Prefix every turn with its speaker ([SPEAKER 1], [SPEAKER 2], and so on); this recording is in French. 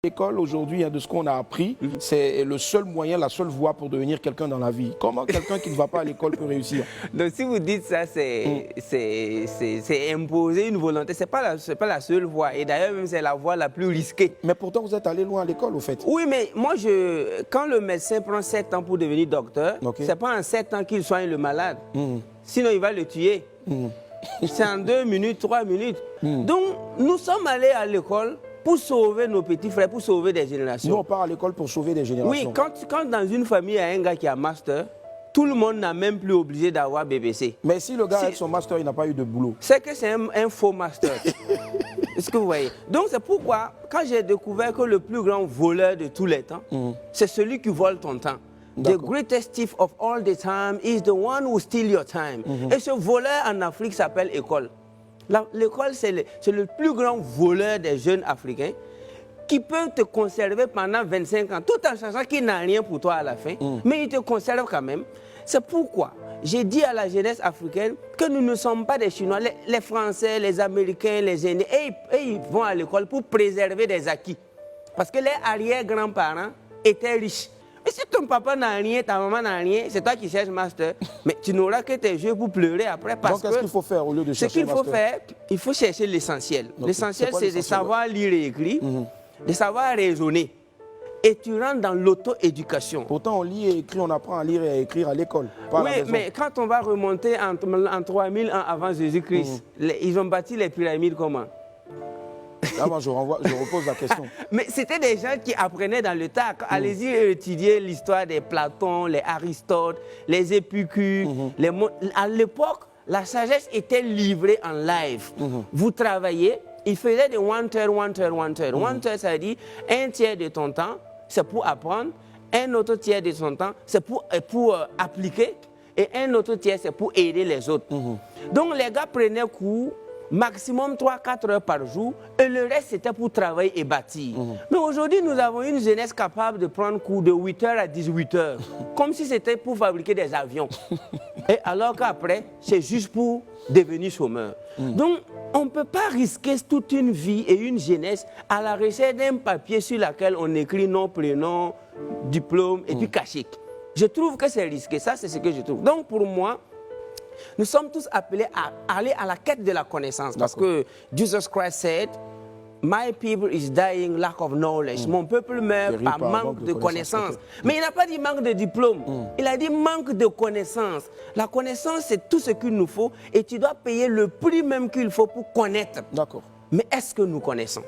[SPEAKER 1] L'école aujourd'hui, de ce qu'on a appris, c'est le seul moyen, la seule voie pour devenir quelqu'un dans la vie. Comment quelqu'un qui ne va pas à l'école peut réussir?
[SPEAKER 2] Donc si vous dites ça, c'est imposer une volonté. C'est pas la seule voie. Et d'ailleurs, même c'est la voie la plus risquée.
[SPEAKER 1] Mais pourtant, vous êtes allé loin à l'école, au fait.
[SPEAKER 2] Oui, mais moi, quand le médecin prend 7 ans pour devenir docteur, c'est pas en 7 ans qu'il soigne le malade. Sinon, il va le tuer. C'est en 2 minutes, 3 minutes. Donc, nous sommes allés à l'école pour sauver nos petits frères, pour sauver des générations.
[SPEAKER 1] Nous, on part à l'école pour sauver des générations.
[SPEAKER 2] Oui, quand dans une famille, il y a un gars qui a master, tout le monde n'a même plus obligé d'avoir BBC.
[SPEAKER 1] Mais si le gars avec son master, il n'a pas eu de boulot.
[SPEAKER 2] C'est que c'est un faux master. Est-ce que vous voyez? Donc c'est pourquoi, quand j'ai découvert que le plus grand voleur de tous les temps, c'est celui qui vole ton temps. The greatest thief of all the time is the one who steals your time. Et ce voleur en Afrique s'appelle école. L'école, c'est le plus grand voleur des jeunes Africains qui peut te conserver pendant 25 ans, tout en sachant qu'il n'a rien pour toi à la fin, mais il te conserve quand même. C'est pourquoi j'ai dit à la jeunesse africaine que nous ne sommes pas des Chinois. Les Français, les Américains, les Indiens, ils vont à l'école pour préserver des acquis. Parce que les arrière-grands-parents étaient riches. Mais si ton papa n'a rien, ta maman n'a rien, c'est toi qui cherches master, mais tu n'auras que tes yeux pour pleurer après. Parce
[SPEAKER 1] Donc, qu'est-ce qu'il faut faire au lieu de chercher
[SPEAKER 2] ce qu'il faut faire, il faut chercher l'essentiel. L'essentiel, c'est de savoir lire et écrire, de savoir raisonner. Et tu rentres dans l'auto-éducation.
[SPEAKER 1] Pourtant, on lit et écrit, on apprend à lire et à écrire à l'école.
[SPEAKER 2] Oui, mais quand on va remonter en 3000 ans avant Jésus-Christ, ils ont bâti les pyramides comment?
[SPEAKER 1] Là, moi, je repose la question.
[SPEAKER 2] Mais c'était des gens qui apprenaient dans le tas. Allez-y étudier l'histoire des Platon, les Aristote, les Épicures. À l'époque, la sagesse était livrée en live. Vous travaillez, ils faisaient des one-third. One-third, ça veut dire un tiers de ton temps, c'est pour apprendre. Un autre tiers de son temps, c'est pour appliquer. Et un autre tiers, c'est pour aider les autres. Donc, les gars prenaient cours maximum 3-4 heures par jour, et le reste c'était pour travailler et bâtir. Mais aujourd'hui, nous avons une jeunesse capable de prendre cours de 8 heures à 18 heures, comme si c'était pour fabriquer des avions. Et alors qu'après, c'est juste pour devenir chômeur. Donc, on ne peut pas risquer toute une vie et une jeunesse à la recherche d'un papier sur lequel on écrit nom, prénom, diplôme et puis cachet. Je trouve que c'est risqué, ça c'est ce que je trouve. Donc pour moi, nous sommes tous appelés à aller à la quête de la connaissance. Parce que Jesus Christ said, my people is dying lack of knowledge. Mon peuple meurt par manque de connaissance. Mais il n'a pas dit manque de diplôme. Il a dit manque de connaissance. La connaissance, c'est tout ce qu'il nous faut et tu dois payer le prix même qu'il faut pour connaître.
[SPEAKER 1] D'accord.
[SPEAKER 2] Mais est-ce que nous connaissons?